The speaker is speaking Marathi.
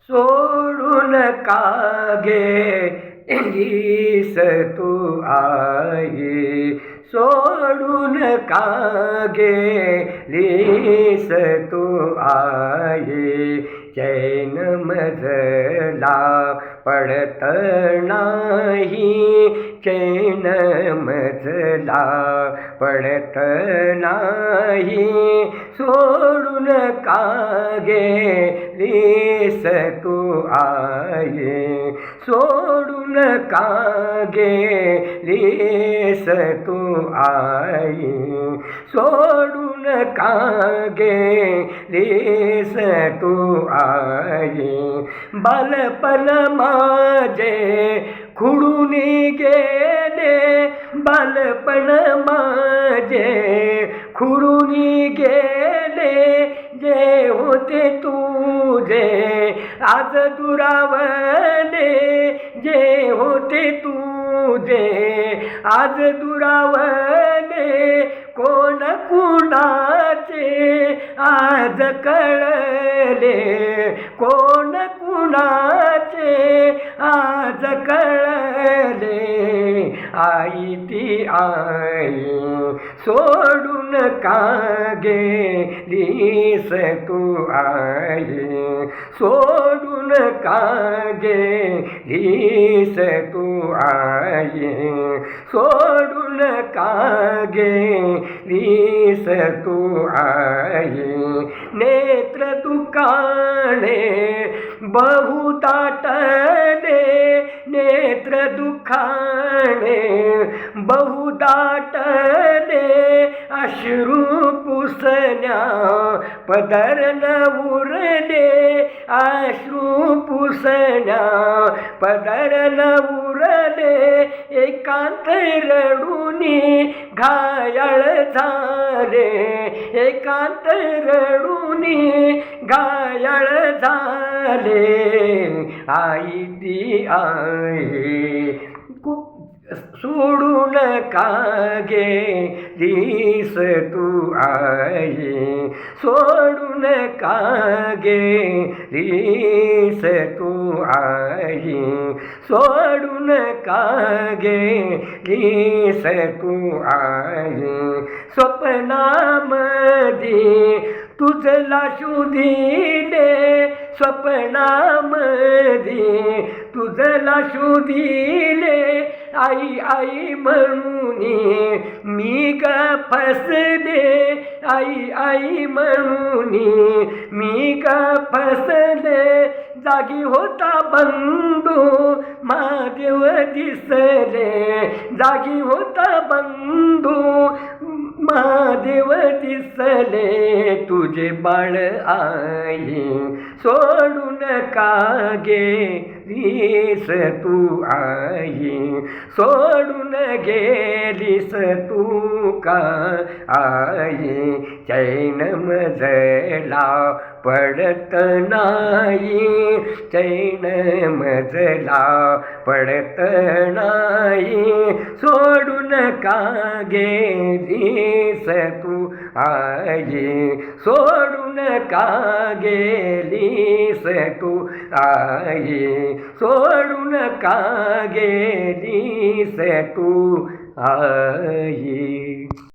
सोडून का गेलीस तू आई, सोडून का गेलीस तू आई, चैन मजला पडत नाही, चैन मजला पडत नाही, सोडून का गेलीस तू आई, सोडून का गेलीस तू आई, सोडून का गेलीस तू आई, बालपण माझे खुडून गेले, बालपण माझे खुडून गेले, जे होते तुझे आज दुरावले, जे होते तुझे आज दुरावले, कोण कुणाचे आज कळले, कोण कुणाचे आज कळले, आई ती आई सोडून का गेलीस तू आई, सोडून का गेलीस तू आई, सोडून का गेलीस तू आई, नेत्र दुखाने बहु दाटले, नेत्र दुखाने बहु दाटले, अश्रू पुसण्या पदर न उरले, अश्रू पुसण्या पदर न उरले, एकांत रडूनी घायाळ झाले, एकांत रडूनी घायाळ झाले, आई ती आई सोडून का गेलीस तू आई, सोडून का गेलीस तू आई, सोडून का गेलीस तू आई, स्वप्नामध्ये तुझला शोधिले, स्वप्नामध्ये तुझला शोधिले, आई आई म्हणून मी ग फसले, आई आई म्हणून मी ग फसले, जागी होता बंधू महादेव दिसले, जागी होता बंधू महादेव दिसले, तुझे बाळ आई सोडून का गेलीस तू आई, सोडून गेलीस तू का आई, चैन मजला पडत नाही, चैन मजला पडत नाही, सोडून का गेलीस तू आई, सोडून का गेलीस तू आई, सोडून का गेलीस तू आई.